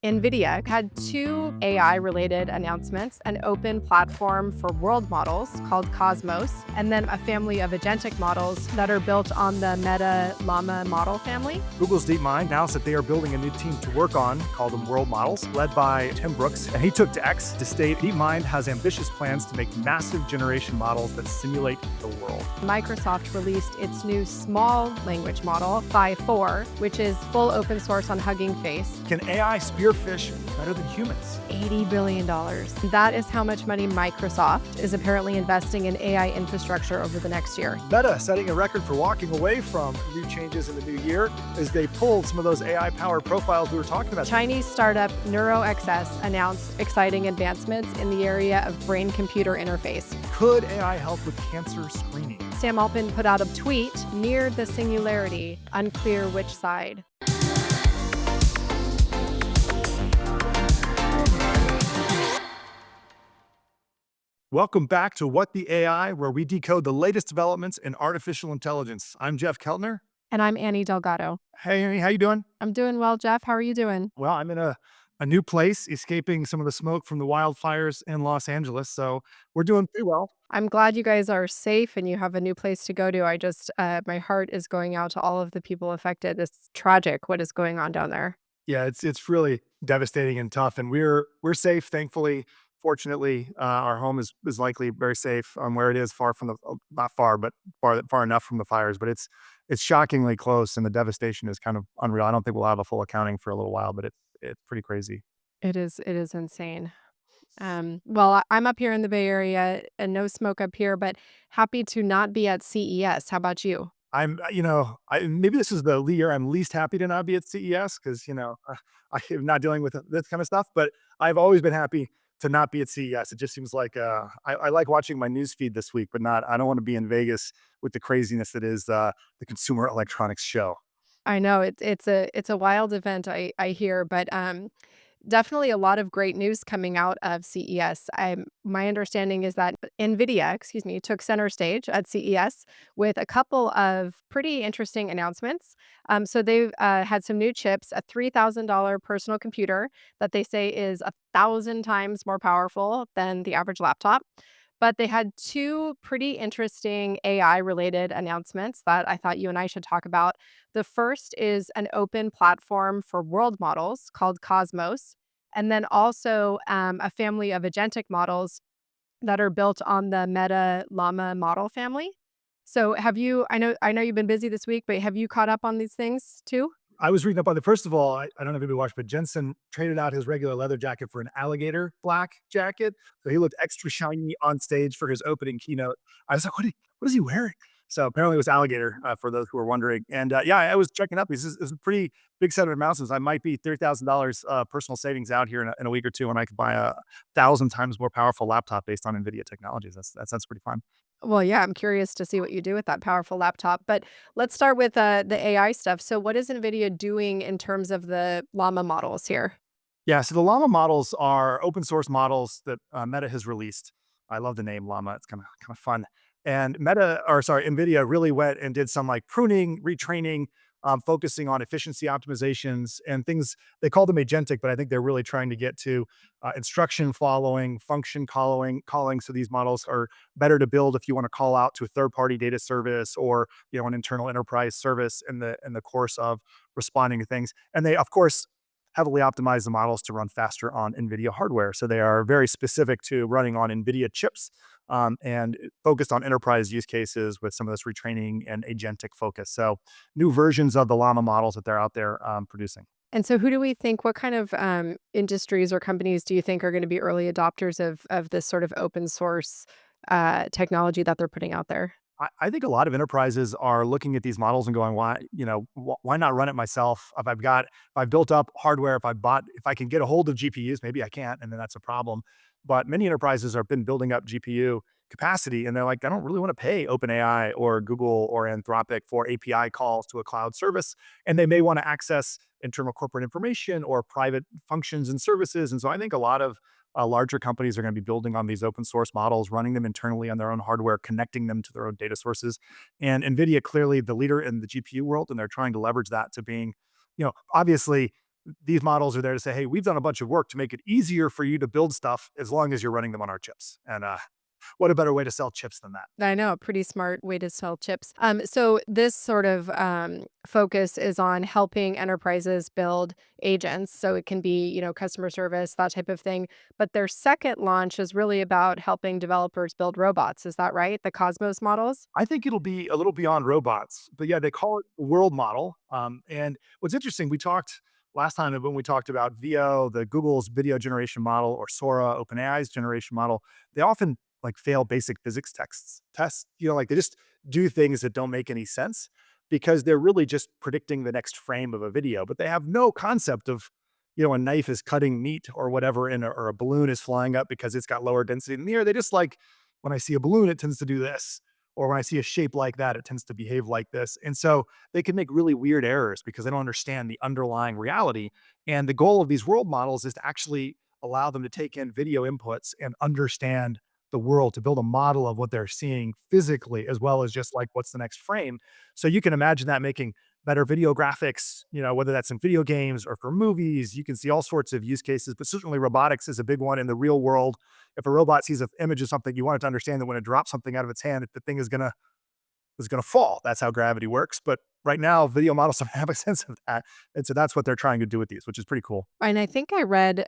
Nvidia had two AI-related announcements, an open platform for world models called Cosmos, and then a family of agentic models that are built on the Meta Llama model family. Google's DeepMind announced that they are building a new team to work on, called them World Models, led by Tim Brooks. And he took to X to state DeepMind has ambitious plans to make massive generation models that simulate the world. Microsoft released its new small language model, Phi 4, which is full open source on Hugging Face. Can AI spearfish better than humans? $80 billion. That is how much money Microsoft is apparently investing in AI infrastructure over the next year. Meta setting a record for walking away from new changes in the new year as they pulled some of those AI-powered profiles we were talking about. Chinese startup NeuroXS announced exciting advancements in the area of brain-computer interface. Could AI help with cancer screening? Sam Altman put out a tweet near the singularity, unclear which side. Welcome back to What the AI, where we decode the latest developments in artificial intelligence. I'm Jeff Keltner. And I'm Annie Delgado. Hey, Annie, how you doing? I'm doing well, Jeff. How are you doing? Well, I'm in a new place, escaping some of the smoke from the wildfires in Los Angeles, so we're doing pretty well. I'm glad you guys are safe and you have a new place to go to. My heart is going out to all of the people affected. It's tragic what is going on down there. Yeah, it's really devastating and tough, and we're safe, thankfully. Fortunately, our home is likely very safe where it is, far from the not far, but far enough from the fires. But it's shockingly close, and the devastation is kind of unreal. I don't think we'll have a full accounting for a little while, but it's pretty crazy. It is insane. I'm up here in the Bay Area and no smoke up here, but happy to not be at CES. How about you? Maybe this is the year I'm least happy to not be at CES because I'm not dealing with this kind of stuff. But I've always been happy to not be at CES. It just seems like I like watching my news feed this week, but not. I don't want to be in Vegas with the craziness that is the Consumer Electronics Show. I know it's a wild event I hear, but definitely a lot of great news coming out of CES. My understanding is that Nvidia, excuse me, took center stage at CES with a couple of pretty interesting announcements. So they've had some new chips, a $3,000 personal computer that they say is 1,000 times more powerful than the average laptop. But they had two pretty interesting AI related announcements that I thought you and I should talk about. The first is an open platform for world models called Cosmos, and then also a family of agentic models that are built on the Meta Llama model family. So I know you've been busy this week, but have you caught up on these things too? I was reading up on it. First of all, I don't know if anybody watched, but Jensen traded out his regular leather jacket for an alligator black jacket. So he looked extra shiny on stage for his opening keynote. I was like, what is he wearing? So apparently it was alligator for those who were wondering. And yeah, I was checking up. This is a pretty big set of announcements. I might be $30,000 personal savings out here in a week or two, and I could buy 1,000 times more powerful laptop based on Nvidia technologies. That sounds pretty fun. Well, yeah, I'm curious to see what you do with that powerful laptop. But let's start with the AI stuff. So, what is NVIDIA doing in terms of the Llama models here? Yeah, so the Llama models are open source models that Meta has released. I love the name Llama; it's kind of fun. And Nvidia really went and did some like pruning, retraining, focusing on efficiency optimizations and things. They call them agentic, but I think they're really trying to get to instruction following, function calling. So these models are better to build if you want to call out to a third party data service or an internal enterprise service in the course of responding to things. And they, of course, heavily optimize the models to run faster on NVIDIA hardware. So they are very specific to running on NVIDIA chips and focused on enterprise use cases with some of this retraining and agentic focus. So new versions of the Llama models that they're out there producing. And so, who do we think? What kind of industries or companies do you think are going to be early adopters of this sort of open source technology that they're putting out there? I think a lot of enterprises are looking at these models and going, why not run it myself? If I've built up hardware, if I can get a hold of GPUs, maybe I can't, and then that's a problem. But many enterprises have been building up GPU capacity, and they're like, I don't really want to pay OpenAI or Google or Anthropic for API calls to a cloud service, and they may want to access internal corporate information or private functions and services. And so I think a lot of larger companies are going to be building on these open source models, running them internally on their own hardware, connecting them to their own data sources. And NVIDIA clearly the leader in the GPU world, and they're trying to leverage that to being, obviously these models are there to say, hey, we've done a bunch of work to make it easier for you to build stuff as long as you're running them on our chips. And what a better way to sell chips than that? I know, pretty smart way to sell chips. So this sort of focus is on helping enterprises build agents. So it can be, customer service, that type of thing. But their second launch is really about helping developers build robots. Is that right? The Cosmos models? I think it'll be a little beyond robots, but yeah, they call it the world model. And what's interesting, we talked last time when we talked about VO, the Google's video generation model, or Sora, OpenAI's generation model. They often like fail basic physics tests. Like they just do things that don't make any sense because they're really just predicting the next frame of a video, but they have no concept of a knife is cutting meat or whatever, or a balloon is flying up because it's got lower density in the air. They just like when I see a balloon, it tends to do this, or when I see a shape like that, it tends to behave like this. And so they can make really weird errors because they don't understand the underlying reality. And the goal of these world models is to actually allow them to take in video inputs and understand the world, to build a model of what they're seeing physically, as well as just like what's the next frame. So you can imagine that making better video graphics, whether that's in video games or for movies. You can see all sorts of use cases, but certainly robotics is a big one in the real world. If a robot sees an image of something, you want it to understand that when it drops something out of its hand, the thing is gonna fall. That's how gravity works. But right now, video models don't have a sense of that, and so that's what they're trying to do with these, which is pretty cool. And I think I read,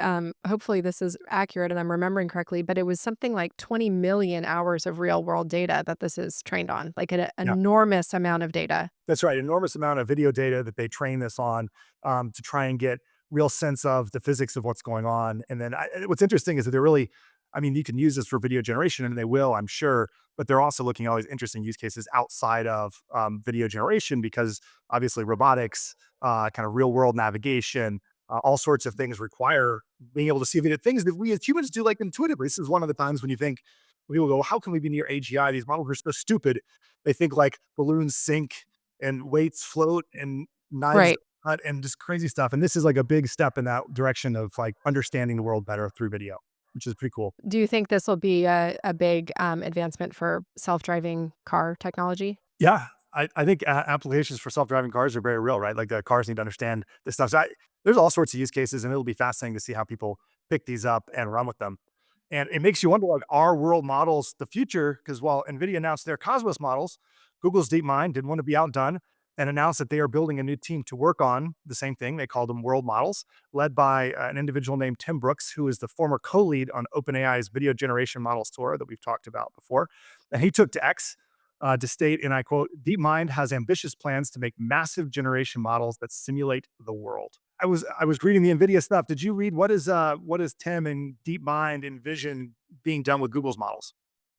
hopefully this is accurate and I'm remembering correctly, but it was something like 20 million hours of real world data that this is trained on, like an Yeah. enormous amount of data. That's right, enormous amount of video data that they train this on, to try and get real sense of the physics of what's going on, and then what's interesting is that they're really I mean, you can use this for video generation, and they will, I'm sure, but they're also looking at all these interesting use cases outside of, video generation because obviously robotics, kind of real world navigation, all sorts of things require being able to see video things that we as humans do, like, intuitively. This is one of the times when you think when people go, "How can we be near AGI? These models are so stupid." They think, like, balloons sink and weights float and knives Right. cut and just crazy stuff. And this is like a big step in that direction of like understanding the world better through video, which is pretty cool. Do you think this will be a big advancement for self driving car technology? Yeah, I think applications for self-driving cars are very real, right? Like the cars need to understand this stuff. So there's all sorts of use cases, and it'll be fascinating to see how people pick these up and run with them. And it makes you wonder, like, are world models the future? Because while Nvidia announced their Cosmos models, Google's DeepMind didn't want to be outdone and announced that they are building a new team to work on the same thing. They called them world models, led by an individual named Tim Brooks, who is the former co-lead on OpenAI's video generation model Sora that we've talked about before. And he took to X to state, and I quote, DeepMind has ambitious plans to make massive generation models that simulate the world. I was reading the Nvidia stuff. Did you read what is Tim and DeepMind envision being done with Google's models?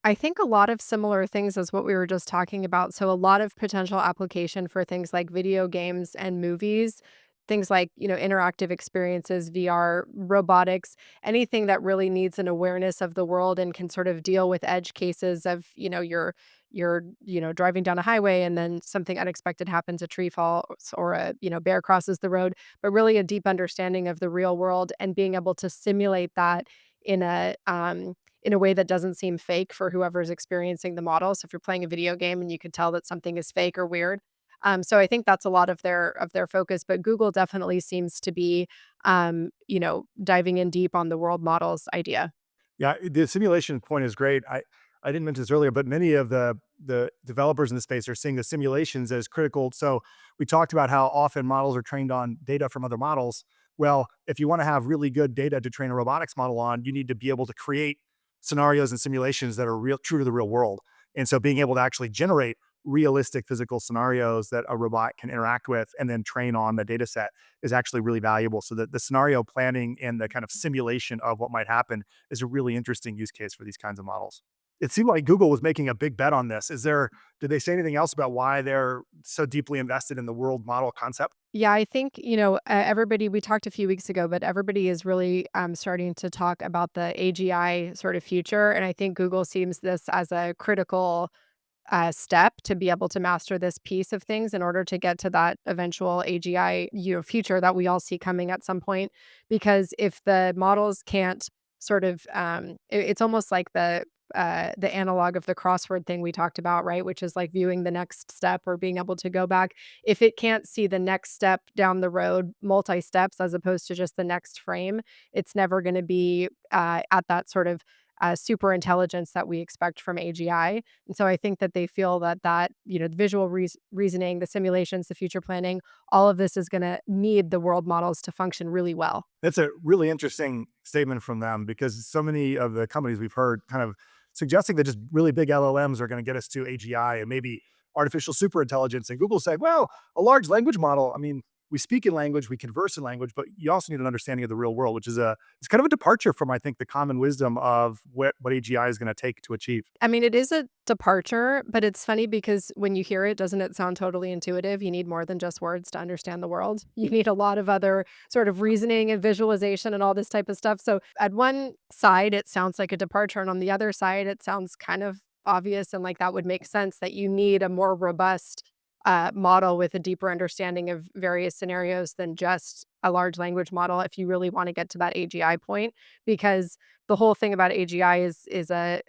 I think a lot of similar things as what we were just talking about. So a lot of potential application for things like video games and movies, things like, interactive experiences, VR, robotics, anything that really needs an awareness of the world and can sort of deal with edge cases of, you're driving down a highway and then something unexpected happens, a tree falls or a, bear crosses the road, but really a deep understanding of the real world and being able to simulate that in a in a way that doesn't seem fake for whoever's experiencing the model. So if you're playing a video game and you could tell that something is fake or weird. So I think that's a lot of their focus, but Google definitely seems to be, diving in deep on the world models idea. Yeah, the simulation point is great. I didn't mention this earlier, but many of the developers in the space are seeing the simulations as critical. So we talked about how often models are trained on data from other models. Well, if you want to have really good data to train a robotics model on, you need to be able to create scenarios and simulations that are real true to the real world. And so being able to actually generate realistic physical scenarios that a robot can interact with and then train on the data set is actually really valuable. So that the scenario planning and the kind of simulation of what might happen is a really interesting use case for these kinds of models. It seemed like Google was making a big bet on this. Did they say anything else about why they're so deeply invested in the world model concept? Yeah, I think, everybody, we talked a few weeks ago, but everybody is really starting to talk about the AGI sort of future. And I think Google seems this as a critical step to be able to master this piece of things in order to get to that eventual AGI, future that we all see coming at some point. Because if the models can't sort of, it's almost like the the analog of the crossword thing we talked about, right? Which is like viewing the next step or being able to go back. If it can't see the next step down the road, multi steps, as opposed to just the next frame, it's never going to be at that sort of super intelligence that we expect from AGI. And so I think that they feel that the visual reasoning, the simulations, the future planning, all of this is going to need the world models to function really well. That's a really interesting statement from them because so many of the companies we've heard kind of suggesting that just really big LLMs are going to get us to AGI and maybe artificial superintelligence. And Google saying, well, a large language model, I mean, we speak in language, we converse in language, but you also need an understanding of the real world, which is it's kind of a departure from, I think, the common wisdom of what AGI is going to take to achieve. I mean, it is a departure, but it's funny because when you hear it, doesn't it sound totally intuitive? You need more than just words to understand the world. You need a lot of other sort of reasoning and visualization and all this type of stuff. So at one side, it sounds like a departure, and on the other side, it sounds kind of obvious and like that would make sense that you need a more robust model with a deeper understanding of various scenarios than just a large language model if you really want to get to that AGI point, because the whole thing about AGI is a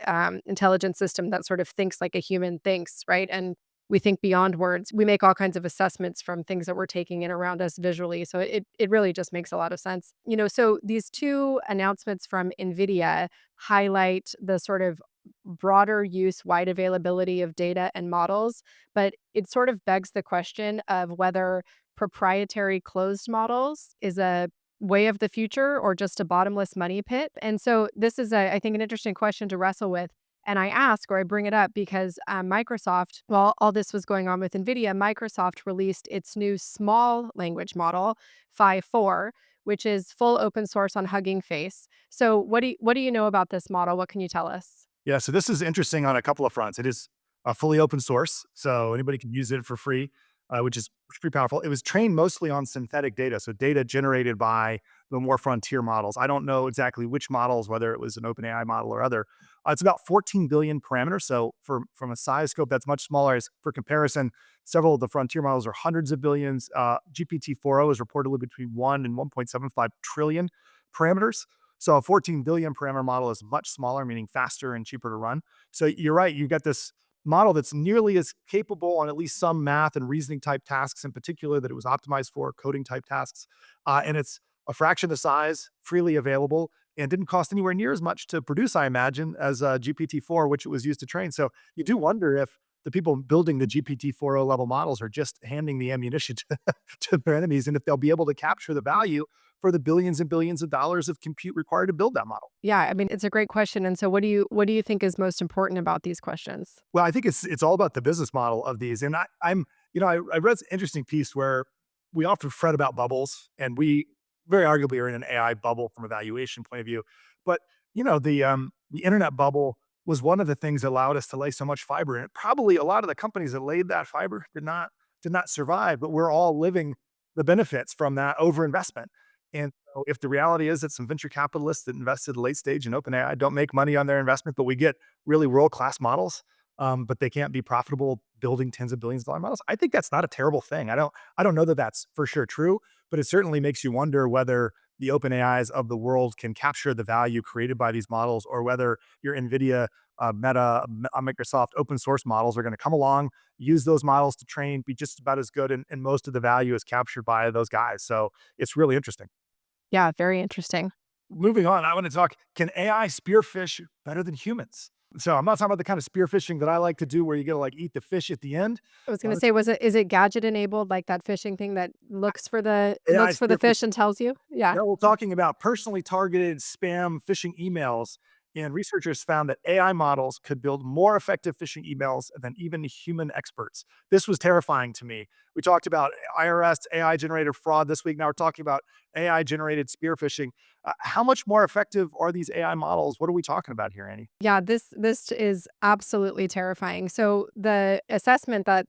intelligent system that sort of thinks like a human thinks, right? And we think beyond words. We make all kinds of assessments from things that we're taking in around us visually. So it really just makes a lot of sense. So these two announcements from Nvidia highlight the sort of broader use, wide availability of data and models, but it sort of begs the question of whether proprietary closed models is a way of the future or just a bottomless money pit. And so this is, I think, an interesting question to wrestle with. And I ask or I bring it up because Microsoft, while all this was going on with NVIDIA, Microsoft released its new small language model, Phi 4, which is full open source on Hugging Face. So what do you know about this model? What can you tell us? Yeah, so this is interesting on a couple of fronts. It is fully open source, so anybody can use it for free, which is pretty powerful. It was trained mostly on synthetic data, so data generated by the more frontier models. I don't know exactly which models, whether it was an OpenAI model or other. It's about 14 billion parameters. So from a size scope, that's much smaller. As for comparison, several of the frontier models are hundreds of billions. GPT-4o is reportedly between 1 and 1.75 trillion parameters. So a 14 billion parameter model is much smaller, meaning faster and cheaper to run. So you're right, you got this model that's nearly as capable on at least some math and reasoning type tasks in particular that it was optimized for, coding type tasks. And it's a fraction the size, freely available, and didn't cost anywhere near as much to produce, I imagine, as GPT-4, which it was used to train. So you do wonder if the people building the GPT-4o level models are just handing the ammunition to their enemies and if they'll be able to capture the value for the billions and billions of dollars of compute required to build that model. Yeah, I mean, it's a great question. And so what do you think is most important about these questions? Well, I think it's all about the business model of these. And I read an interesting piece where we often fret about bubbles, and we very arguably are in an AI bubble from a valuation point of view. But the internet bubble was one of the things that allowed us to lay so much fiber in it. Probably a lot of the companies that laid that fiber did not survive, but we're all living the benefits from that overinvestment. And so if the reality is that some venture capitalists that invested late stage in OpenAI don't make money on their investment, but we get really world-class models, but they can't be profitable building tens of billions of dollar models. I think that's not a terrible thing. I don't know that that's for sure true, but it certainly makes you wonder whether the OpenAIs of the world can capture the value created by these models, or whether your Nvidia, Meta, Microsoft open source models are going to come along, use those models to train, be just about as good, and most of the value is captured by those guys. So it's really interesting. Yeah, very interesting. Moving on, I want to talk, can AI spearfish better than humans? So I'm not talking about the kind of spearfishing that I like to do where you get to like eat the fish at the end. I was gonna Uh, say, is it gadget enabled, like that fishing thing that AI looks for the spearfish. fish and tells you? Yeah. No, we're talking about personally targeted spam phishing emails. And researchers found that AI models could build more effective phishing emails than even human experts. This was terrifying to me. We talked about IRS AI generated fraud this week. Now we're talking about AI generated spear phishing. How much more effective are these AI models? What are we talking about here, Annie? Yeah, this is absolutely terrifying. So the assessment that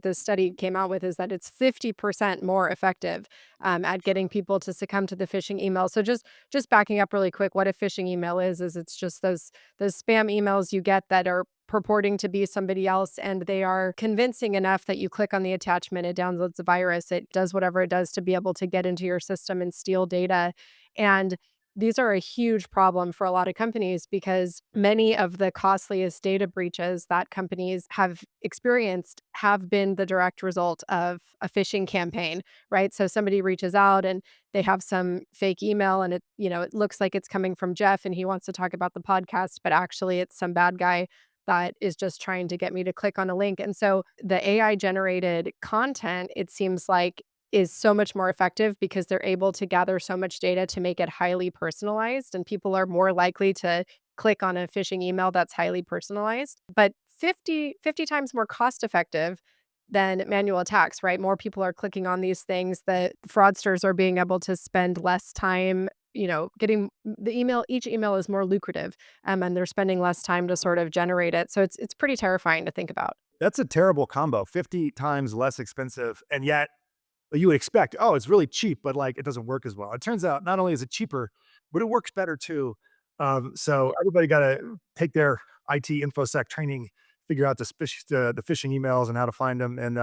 this study came out with is that it's 50% more effective at getting people to succumb to the phishing email. So just backing up really quick, what a phishing email is it's just those spam emails you get that are purporting to be somebody else, and they are convincing enough that you click on the attachment, it downloads the virus, it does whatever it does to be able to get into your system and steal data. And these are a huge problem for a lot of companies because many of the costliest data breaches that companies have experienced have been the direct result of a phishing campaign, right? So somebody reaches out and they have some fake email and it looks like it's coming from Jeff and he wants to talk about the podcast, but actually it's some bad guy that is just trying to get me to click on a link. And so the AI generated content, it seems like, is so much more effective because they're able to gather so much data to make it highly personalized, and people are more likely to click on a phishing email that's highly personalized. But fifty times more cost effective than manual attacks, right? More people are clicking on these things. The fraudsters are being able to spend less time, getting the email. Each email is more lucrative, and they're spending less time to sort of generate it. So it's pretty terrifying to think about. That's a terrible combo. 50 times less expensive, and yet you would expect, oh, it's really cheap, but like it doesn't work as well. It turns out not only is it cheaper, but it works better too. So everybody got to take their IT infosec training, figure out the phishing emails and how to find them. And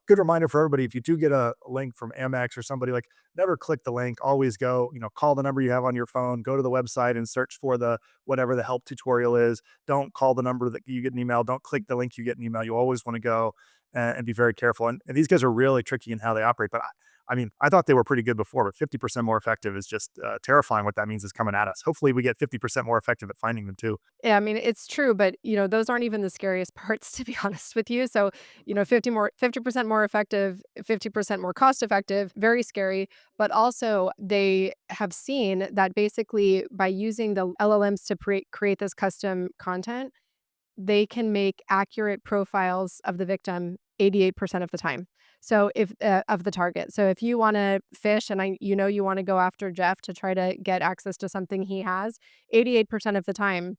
good reminder for everybody: if you do get a link from Amex or somebody, like never click the link. Always go, call the number you have on your phone, go to the website and search for the whatever the help tutorial is. Don't call the number that you get an email. Don't click the link you get an email. You always want to go and be very careful. And these guys are really tricky in how they operate. But I mean, I thought they were pretty good before, but 50% more effective is just terrifying what that means is coming at us. Hopefully, we get 50% more effective at finding them too. Yeah, I mean, it's true, but, those aren't even the scariest parts, to be honest with you. So, 50% more effective, 50% more cost effective, very scary. But also, they have seen that basically by using the LLMs to create this custom content, they can make accurate profiles of the victim 88% of the time. So if of the target. So if you wanna fish and you wanna go after Jeff to try to get access to something he has, 88% of the time,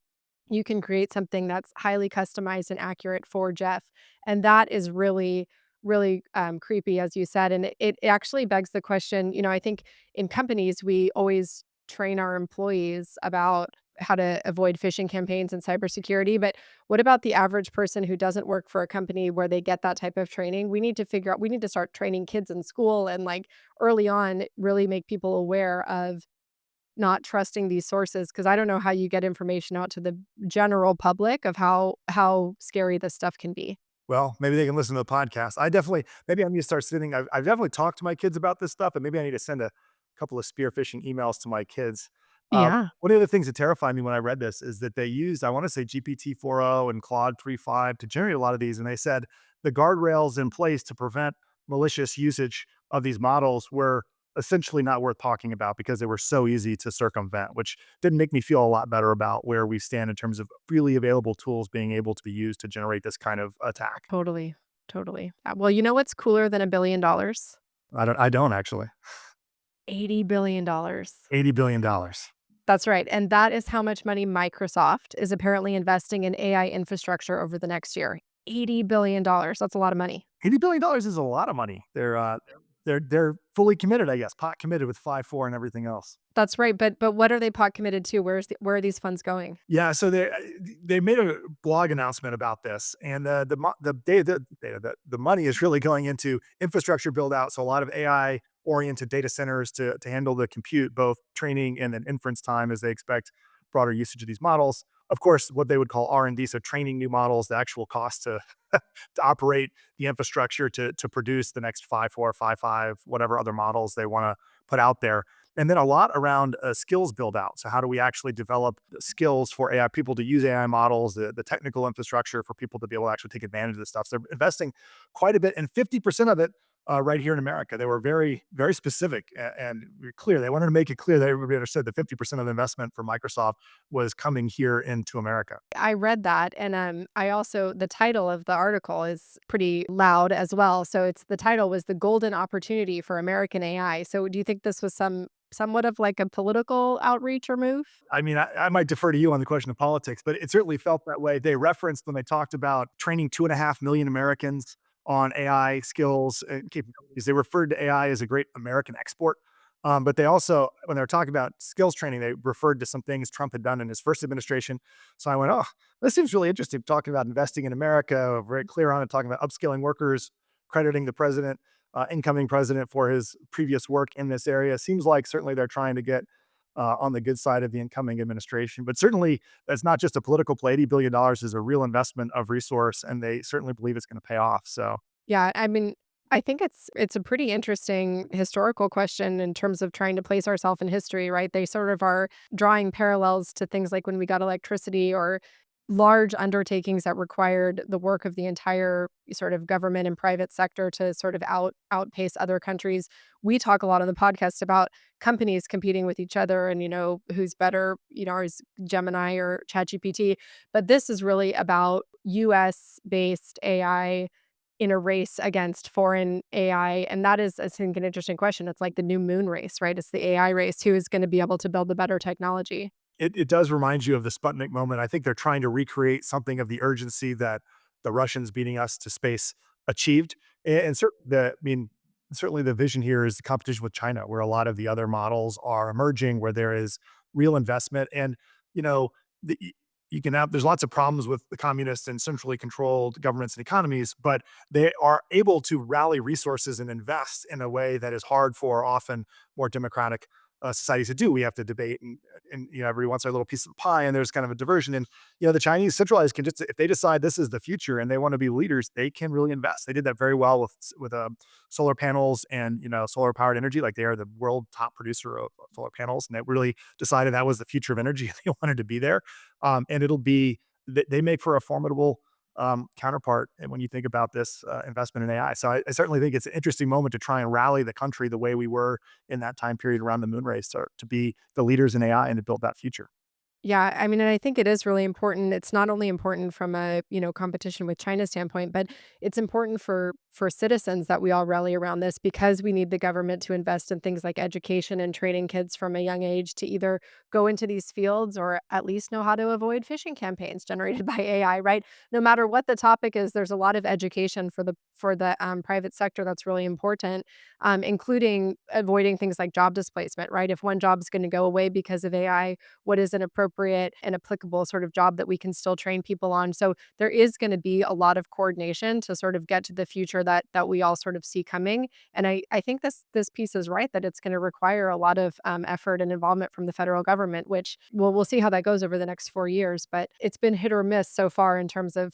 you can create something that's highly customized and accurate for Jeff. And that is really, really, creepy, as you said, and it actually begs the question, I think in companies, we always train our employees about how to avoid phishing campaigns and cybersecurity, but what about the average person who doesn't work for a company where they get that type of training? We need to start training kids in school and, like, early on, really make people aware of not trusting these sources because I don't know how you get information out to the general public of how scary this stuff can be. Well, maybe they can listen to the podcast. I definitely, maybe I need to start sending. I've definitely talked to my kids about this stuff, and maybe I need to send a couple of spear phishing emails to my kids. Yeah, One of the things that terrified me when I read this is that they used, I want to say GPT 4.0 and Claude 3.5 to generate a lot of these. And they said the guardrails in place to prevent malicious usage of these models were essentially not worth talking about because they were so easy to circumvent, which didn't make me feel a lot better about where we stand in terms of freely available tools being able to be used to generate this kind of attack. totally, totally. Well, you know what's cooler than $1 billion? I don't actually. $80 billion. $80 billion. That's right, and that is how much money Microsoft is apparently investing in AI infrastructure over the next year. $80 billion, that's a lot of money. $80 billion is a lot of money. They're fully committed, I guess, pot committed with 5-4 and everything else. That's right, but what are they pot committed to? Where are these funds going? Yeah, so they made a blog announcement about this, and the money is really going into infrastructure build out. So a lot of AI oriented data centers to handle the compute, both training and then inference time, as they expect broader usage of these models. Of course, what they would call R&D, so training new models, the actual cost to to operate the infrastructure to produce the next 5.4, 5.5, whatever other models they want to put out there. And then a lot around skills build out. So how do we actually develop the skills for AI people to use AI models, the technical infrastructure for people to be able to actually take advantage of this stuff. So they're investing quite a bit, and 50% of it right here in America. They were very, very specific and clear. They wanted to make it clear that everybody understood that 50% of the investment for Microsoft was coming here into America. I read that, and, I also the title of the article is pretty loud as well, so the title was "The Golden Opportunity for American AI." So do you think this was somewhat of like a political outreach or move? I mean, I might defer to you on the question of politics, but it certainly felt that way. They referenced when they talked about training 2.5 million Americans on AI skills and capabilities. They referred to AI as a great American export. But they also, when they were talking about skills training, they referred to some things Trump had done in his first administration. So I went, oh, this seems really interesting. Talking about investing in America, very clear on it, talking about upskilling workers, crediting the president, incoming president for his previous work in this area. Seems like certainly they're trying to get on the good side of the incoming administration. But certainly, that's not just a political play. $80 billion is a real investment of resource, and they certainly believe it's going to pay off. So Yeah, I mean, I think it's a pretty interesting historical question in terms of trying to place ourselves in history, right? They sort of are drawing parallels to things like when we got electricity or large undertakings that required the work of the entire sort of government and private sector to sort of outpace other countries. We talk a lot on the podcast about companies competing with each other and who's better, is Gemini or ChatGPT, but this is really about US based AI in a race against foreign AI, and that is, I think, an interesting question. It's like the new moon race, right? It's the AI race. Who is gonna be able to build the better technology? it does remind you of the Sputnik moment. I think they're trying to recreate something of the urgency that the Russians beating us to space achieved. And certainly the vision here is the competition with China, where a lot of the other models are emerging, where there is real investment. And, you know, the, you can have, there's lots of problems with the communist and centrally controlled governments and economies, but they are able to rally resources and invest in a way that is hard for often more democratic societies to do. We have to debate and every once in a little piece of the pie, and there's kind of a diversion. And the Chinese centralized can just, if they decide this is the future and they want to be leaders, they can really invest. They did that very well with solar panels and solar powered energy. Like they are the world top producer of solar panels, and they really decided that was the future of energy. They wanted to be there, and it'll be they make for a formidable counterpart. And when you think about this investment in AI, so I certainly think it's an interesting moment to try and rally the country the way we were in that time period around the moon race, to be the leaders in AI and to build that future. Yeah, I mean, and I think it is really important. It's not only important from a, competition with China standpoint, but it's important for citizens that we all rally around this because we need the government to invest in things like education and training kids from a young age to either go into these fields or at least know how to avoid phishing campaigns generated by AI, right? No matter what the topic is, there's a lot of education for the private sector that's really important, including avoiding things like job displacement, right? If one job is going to go away because of AI, what is an appropriate and applicable sort of job that we can still train people on. So there is going to be a lot of coordination to sort of get to the future that we all sort of see coming. And I think this piece is right that it's going to require a lot of effort and involvement from the federal government, which we'll see how that goes over the next 4 years. But it's been hit or miss so far in terms of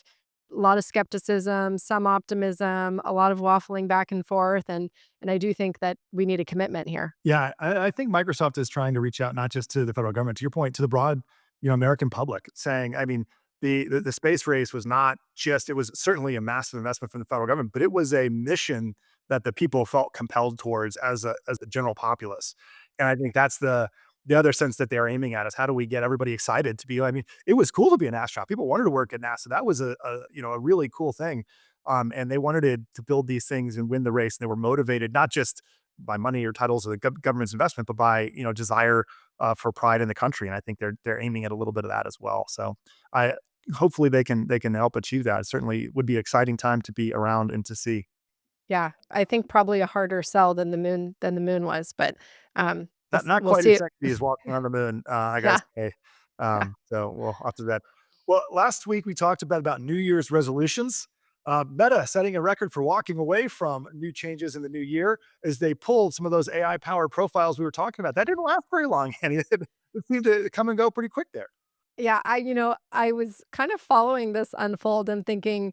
a lot of skepticism, some optimism, a lot of waffling back and forth, and I do think that we need a commitment here. Yeah, I think Microsoft is trying to reach out not just to the federal government, to your point, to the broad, American public, saying, I mean, the space race was not just, it was certainly a massive investment from the federal government, but it was a mission that the people felt compelled towards as the general populace. And I think that's the other sense that they're aiming at is how do we get everybody excited to be, I mean, it was cool to be an astronaut. People wanted to work at NASA. That was a really cool thing. And they wanted to build these things and win the race. And they were motivated not just by money or titles or the government's investment, but by desire for pride in the country. And I think they're aiming at a little bit of that as well. So I hopefully they can help achieve that. It certainly would be an exciting time to be around and to see. Yeah, I think probably a harder sell than the moon was, but, Not we'll quite see as it. sexy as walking on the moon, I gotta Yeah, say. yeah. So we'll have to that. Well, last week we talked about New Year's resolutions. Meta setting a record for walking away from new changes in the new year as they pulled some of those AI powered profiles we were talking about. That didn't last very long, Annie. It seemed to come and go pretty quick there. Yeah, I was kind of following this unfold and thinking,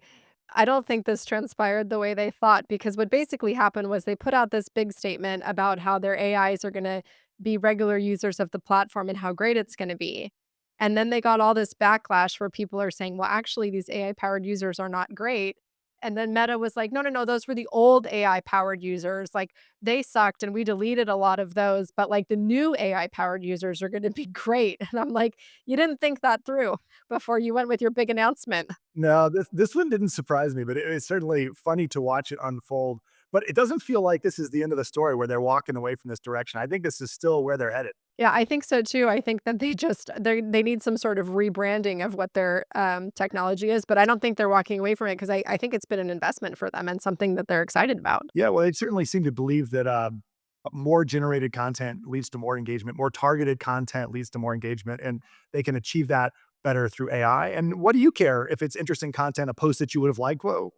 I don't think this transpired the way they thought because what basically happened was they put out this big statement about how their AIs are gonna be regular users of the platform and how great it's gonna be. And then they got all this backlash where people are saying, well, actually, these AI powered users are not great. And then Meta was like, no, no, no, those were the old AI powered users. Like they sucked and we deleted a lot of those, but like the new AI powered users are going to be great. And I'm like, you didn't think that through before you went with your big announcement. No, this one didn't surprise me, but it's certainly funny to watch it unfold. But it doesn't feel like this is the end of the story where they're walking away from this direction. I think this is still where they're headed. Yeah, I think so too. I think that they need some sort of rebranding of what their technology is, but I don't think they're walking away from it because I think it's been an investment for them and something that they're excited about. Yeah, well, they certainly seem to believe that more generated content leads to more engagement, more targeted content leads to more engagement, and they can achieve that better through AI. And what do you care if it's interesting content, a post that you would have liked? Well,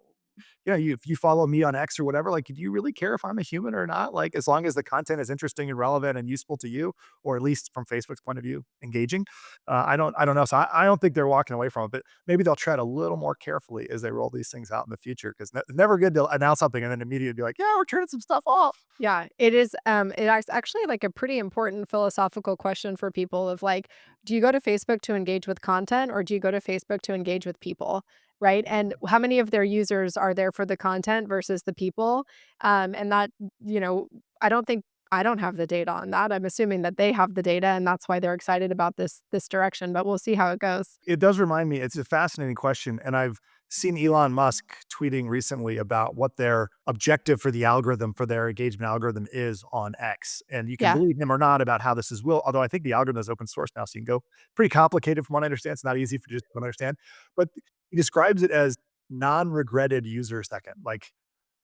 Yeah, if you follow me on X or whatever, like, do you really care if I'm a human or not? Like, as long as the content is interesting and relevant and useful to you, or at least from Facebook's point of view, engaging. I don't know. So I don't think they're walking away from it, but maybe they'll tread a little more carefully as they roll these things out in the future. Because it's never good to announce something and then immediately be like, yeah, we're turning some stuff off. Yeah, it is, actually, like, a pretty important philosophical question for people of, like, do you go to Facebook to engage with content, or do you go to Facebook to engage with people, right? And how many of their users are there for the content versus the people? And that, you know, I don't think I don't have the data on that. I'm assuming that they have the data, and that's why they're excited about this direction, but we'll see how it goes. It does remind me, it's a fascinating question, and I've seen Elon Musk tweeting recently about what their objective for the algorithm, for their engagement algorithm is on X, and you can Yeah. believe him or not about how this is will although I think the algorithm is open source now, so you can go pretty complicated from what I understand, it's not easy for just to understand, but he describes it as non-regretted user second, like,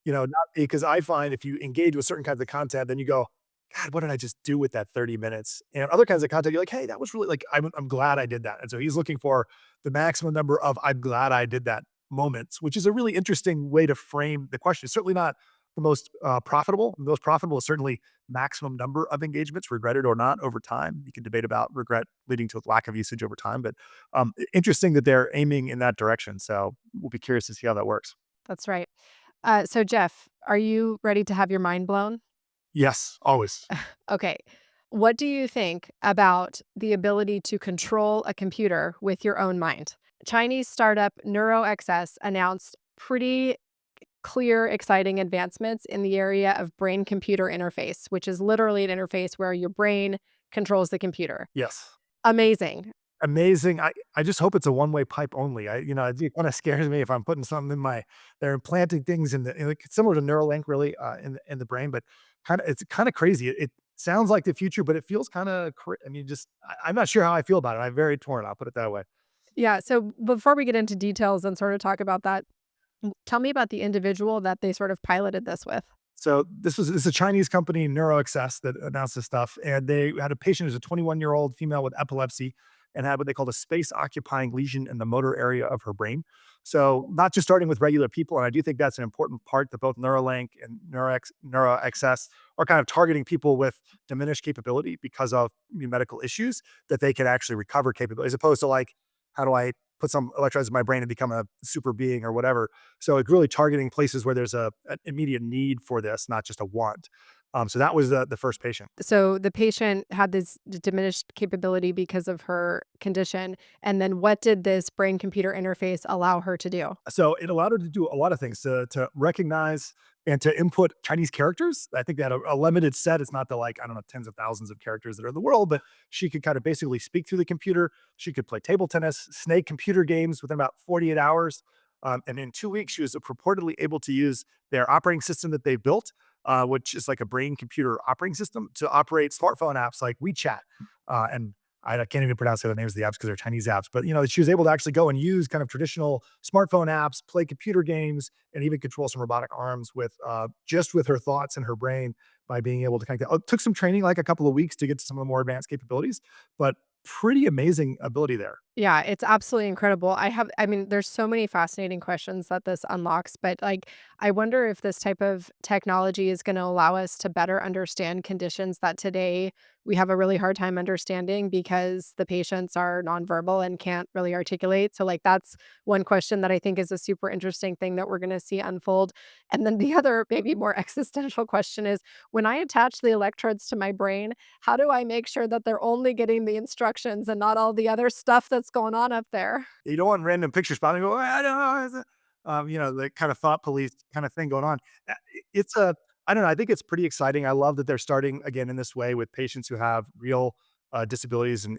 not because I find if you engage with certain kinds of content, then you go, "God, what did I just do with that 30 minutes?" And other kinds of content, you're like, "Hey, that was really like, I'm glad I did that." And so he's looking for the maximum number of "I'm glad I did that" moments, which is a really interesting way to frame the question. It's certainly not the most, profitable. The most profitable is certainly maximum number of engagements, regretted or not, over time. You can debate about regret leading to lack of usage over time, but, interesting that they're aiming in that direction. So we'll be curious to see how that works. That's right. So Jeff, are you ready to have your mind blown? Yes, always. Okay. What do you think about the ability to control a computer with your own mind? Chinese startup NeuroXS announced pretty clear, exciting advancements in the area of brain computer interface, which is literally an interface where your brain controls the computer. Yes. Amazing. Amazing. I just hope it's a one-way pipe only. It kinda scares me if I'm putting something in my they're implanting things like, similar to Neuralink really, in the brain, but it's kinda crazy. It sounds like the future, but it feels kinda I mean, just I'm not sure how I feel about it. I'm very torn, I'll put it that way. Yeah. So before we get into details and sort of talk about that, tell me about the individual that they sort of piloted this with. So this is a Chinese company, NeuroAccess, that announced this stuff, and they had a patient who's a 21-year-old female with epilepsy and had what they called a space-occupying lesion in the motor area of her brain. So not just starting with regular people, and I do think that's an important part that both Neuralink and NeuroAccess are kind of targeting people with diminished capability because of medical issues that they can actually recover capability, as opposed to like, how do I put some electrodes in my brain and become a super being or whatever. So it's really targeting places where there's an immediate need for this, not just a want. So that was the first patient. So the patient had this diminished capability because of her condition. And then what did this brain computer interface allow her to do? So it allowed her to do a lot of things to recognize and to input Chinese characters. I think they had a limited set. It's not the like, I don't know, tens of thousands of characters that are in the world, but she could kind of basically speak through the computer. She could play table tennis, snake computer games within about 48 hours. And in 2 weeks, she was purportedly able to use their operating system that they built, which is like a brain computer operating system to operate smartphone apps like WeChat. And I can't even pronounce the names of the apps because they're Chinese apps, but she was able to actually go and use kind of traditional smartphone apps, play computer games, and even control some robotic arms with just with her thoughts and her brain by being able to kind of. It took some training, like a couple of weeks, to get to some of the more advanced capabilities, but pretty amazing ability there. Yeah, it's absolutely incredible. I mean, there's so many fascinating questions that this unlocks, but like, I wonder if this type of technology is going to allow us to better understand conditions that today we have a really hard time understanding because the patients are nonverbal and can't really articulate. So, like, that's one question that I think is a super interesting thing that we're going to see unfold. And then the other, maybe more existential question is when I attach the electrodes to my brain, how do I make sure that they're only getting the instructions and not all the other stuff that's going on up there? You don't want random picture spotting and go, I don't know. The kind of thought police kind of thing going on. It's I don't know. I think it's pretty exciting. I love that they're starting again in this way with patients who have real disabilities and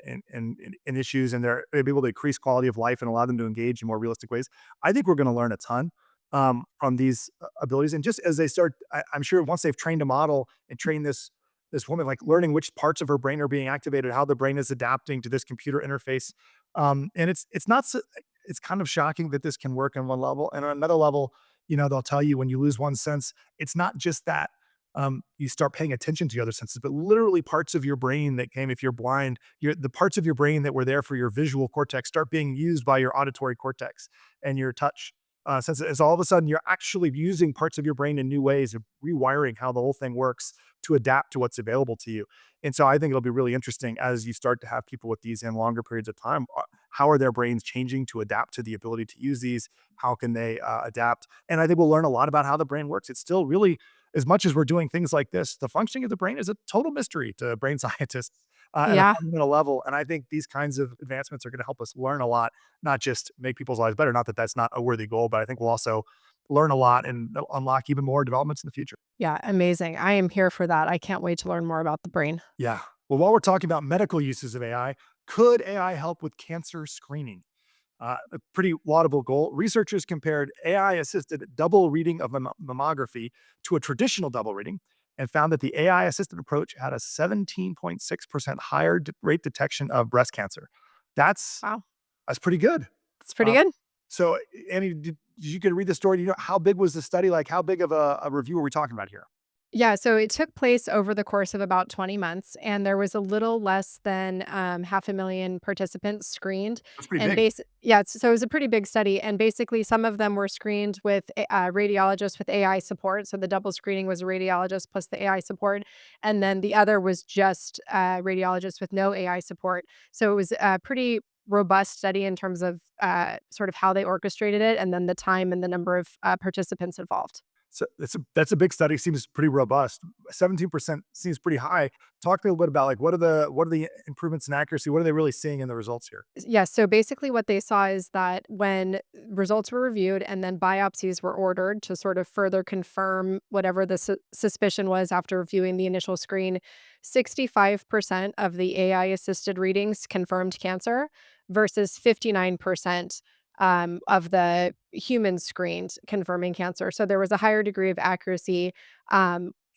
issues, and they're able to increase quality of life and allow them to engage in more realistic ways. I think we're going to learn a ton from these abilities, and just as they start, I'm sure once they've trained a model and trained this woman, like learning which parts of her brain are being activated, how the brain is adapting to this computer interface. And it's not so, it's kind of shocking that this can work on one level, and on another level, they'll tell you when you lose one sense, it's not just that you start paying attention to the other senses, but literally parts of your brain that came, if you're blind, the parts of your brain that were there for your visual cortex start being used by your auditory cortex and your touch. since it's all of a sudden you're actually using parts of your brain in new ways and rewiring how the whole thing works to adapt to what's available to you. And so I think it'll be really interesting as you start to have people with these in longer periods of time. How are their brains changing to adapt to the ability to use these? How can they adapt? And I think we'll learn a lot about how the brain works. It's still really, as much as we're doing things like this, the functioning of the brain is a total mystery to brain scientists at a Yeah. fundamental level. And I think these kinds of advancements are going to help us learn a lot, not just make people's lives better. Not that that's not a worthy goal, but I think we'll also learn a lot and unlock even more developments in the future. Yeah, amazing. I am here for that. I can't wait to learn more about the brain. Yeah. Well, while we're talking about medical uses of AI, could AI help with cancer screening? A pretty laudable goal. Researchers compared AI assisted double reading of mammography to a traditional double reading and found that the AI assisted approach had a 17.6% higher rate detection of breast cancer. That's Wow. that's pretty good. That's pretty Uh, good. so, Annie, did you can read the story? Do you know how big was the study? Like, how big of a review are we talking about here? Yeah, so it took place over the course of about 20 months, and there was a little less than 500,000 participants screened. That's pretty And big. so it was a pretty big study. And basically, some of them were screened with radiologists with AI support. So the double screening was a radiologist plus the AI support. And then the other was just radiologists with no AI support. So it was a pretty robust study in terms of sort of how they orchestrated it and then the time and the number of participants involved. So that's a big study, seems pretty robust. 17% seems pretty high. Talk to me a little bit about, like, what are the improvements in accuracy? What are they really seeing in the results here? Yes, so basically what they saw is that when results were reviewed and then biopsies were ordered to sort of further confirm whatever the suspicion was after reviewing the initial screen, 65% of the AI assisted readings confirmed cancer versus 59% of the human screened confirming cancer. So there was a higher degree of accuracy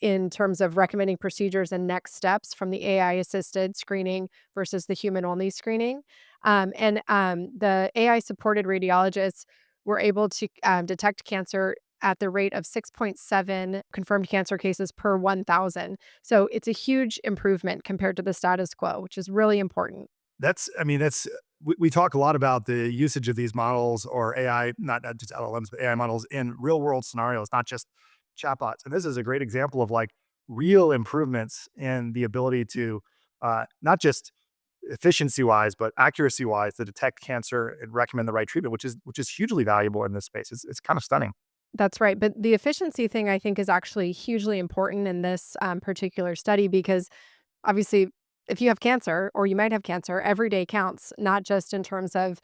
in terms of recommending procedures and next steps from the AI assisted screening versus the human only screening. The AI supported radiologists were able to detect cancer at the rate of 6.7 confirmed cancer cases per 1,000. So it's a huge improvement compared to the status quo, which is really important. That's I mean, that's we talk a lot about the usage of these models or AI, not just LLMs, but AI models in real world scenarios, not just chatbots. And this is a great example of, like, real improvements in the ability to not just efficiency wise, but accuracy wise, to detect cancer and recommend the right treatment, which is hugely valuable in this space. It's kind of stunning. That's right. But the efficiency thing I think is actually hugely important in this particular study because obviously, if you have cancer or you might have cancer, every day counts, not just in terms of,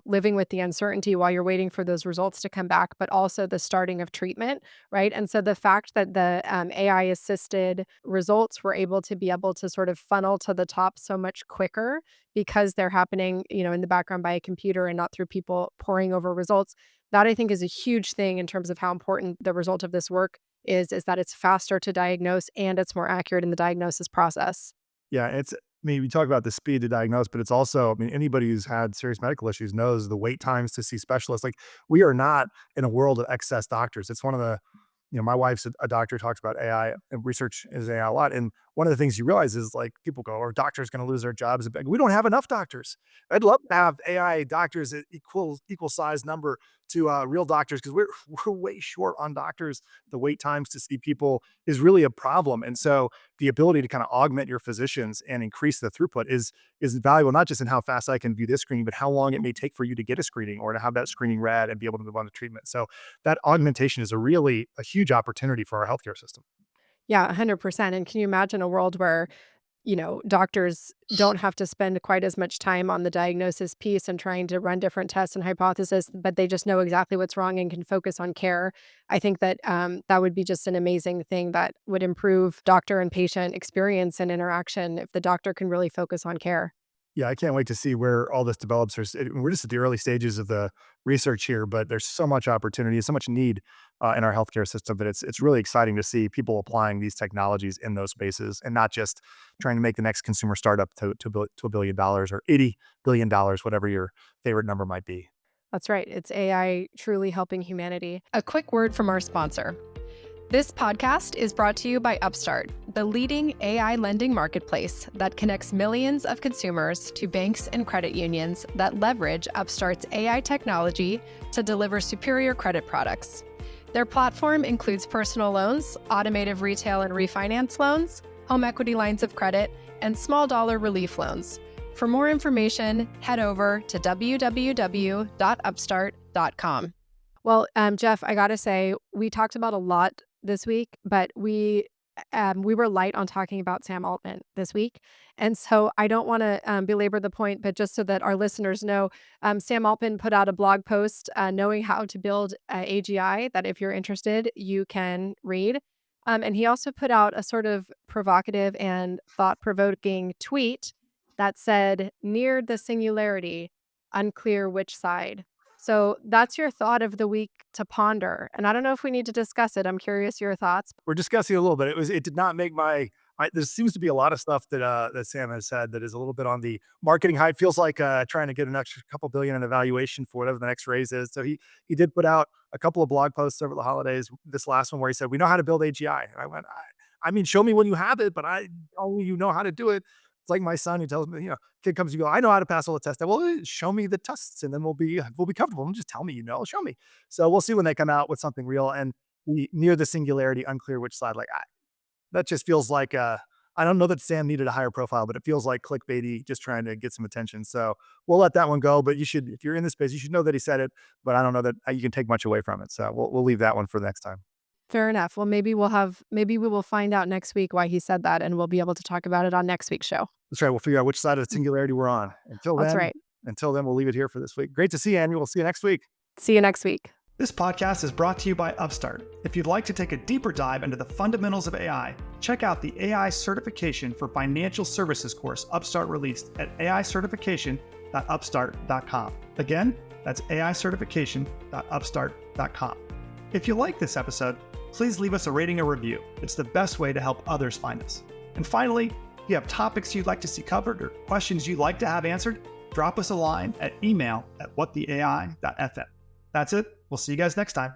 living with the uncertainty while you're waiting for those results to come back, but also the starting of treatment, right? And so the fact that the AI assisted results were able to sort of funnel to the top so much quicker because they're happening, in the background by a computer and not through people poring over results. That I think is a huge thing in terms of how important the result of this work is that it's faster to diagnose and it's more accurate in the diagnosis process. Yeah, I mean, we talk about the speed to diagnose, but it's also, I mean, anybody who's had serious medical issues knows the wait times to see specialists. Like, we are not in a world of excess doctors. It's one of the, my wife's a doctor, talks about AI and research is AI a lot. And one of the things you realize is, like, people go, "Are doctors going to lose their jobs?" We don't have enough doctors. I'd love to have AI doctors at equal size number to real doctors, because we're way short on doctors. The wait times to see people is really a problem, and so the ability to kind of augment your physicians and increase the throughput is valuable, not just in how fast I can view this screening, but how long it may take for you to get a screening or to have that screening read and be able to move on to treatment. So that augmentation is a huge opportunity for our healthcare system. Yeah, 100%. And can you imagine a world where, doctors don't have to spend quite as much time on the diagnosis piece and trying to run different tests and hypotheses, but they just know exactly what's wrong and can focus on care? I think that that would be just an amazing thing that would improve doctor and patient experience and interaction if the doctor can really focus on care. Yeah, I can't wait to see where all this develops. We're just at the early stages of the research here, but there's so much opportunity, so much need in our healthcare system, that it's really exciting to see people applying these technologies in those spaces and not just trying to make the next consumer startup to $1 billion or $80 billion, whatever your favorite number might be. That's right. It's AI truly helping humanity. A quick word from our sponsor. This podcast is brought to you by Upstart, the leading AI lending marketplace that connects millions of consumers to banks and credit unions that leverage Upstart's AI technology to deliver superior credit products. Their platform includes personal loans, automotive retail and refinance loans, home equity lines of credit, and small dollar relief loans. For more information, head over to www.upstart.com. Well, Jeff, I gotta say, we talked about a lot this week, but we were light on talking about Sam Altman this week, and so I don't want to belabor the point, but just so that our listeners know, Sam Altman put out a blog post knowing how to build AGI. That if you're interested, you can read. And he also put out a sort of provocative and thought-provoking tweet that said, "Near the singularity, unclear which side." So that's your thought of the week to ponder. And I don't know if we need to discuss it. I'm curious your thoughts. We're discussing a little bit. It did not make my. There seems to be a lot of stuff that Sam has said that is a little bit on the marketing hype. Feels like trying to get an extra couple billion in evaluation for whatever the next raise is. So he did put out a couple of blog posts over the holidays. This last one where he said, "We know how to build AGI." And I went, I mean, show me when you have it, but I only you know how to do it. It's like my son who tells me, kid comes, you go, "I know how to pass all the tests." Well, show me the tests, and then we'll be comfortable. Don't just tell me, show me. So we'll see when they come out with something real. And near the singularity, unclear which side. Like that just feels like I don't know that Sam needed a higher profile, but it feels like clickbaity, just trying to get some attention. So we'll let that one go. But you should, if you're in this space, you should know that he said it. But I don't know that you can take much away from it. So we'll leave that one for the next time. Fair enough. Well, maybe we will find out next week why he said that, and we'll be able to talk about it on next week's show. That's right. We'll figure out which side of the singularity we're on. That's right. Until then, we'll leave it here for this week. Great to see you, Andy. We'll see you next week. See you next week. This podcast is brought to you by Upstart. If you'd like to take a deeper dive into the fundamentals of AI, check out the AI Certification for Financial Services course Upstart released at aicertification.upstart.com. Again, that's aicertification.upstart.com. If you like this episode, please leave us a rating or review. It's the best way to help others find us. And finally, if you have topics you'd like to see covered or questions you'd like to have answered, drop us a line at email@whattheai.fm. That's it. We'll see you guys next time.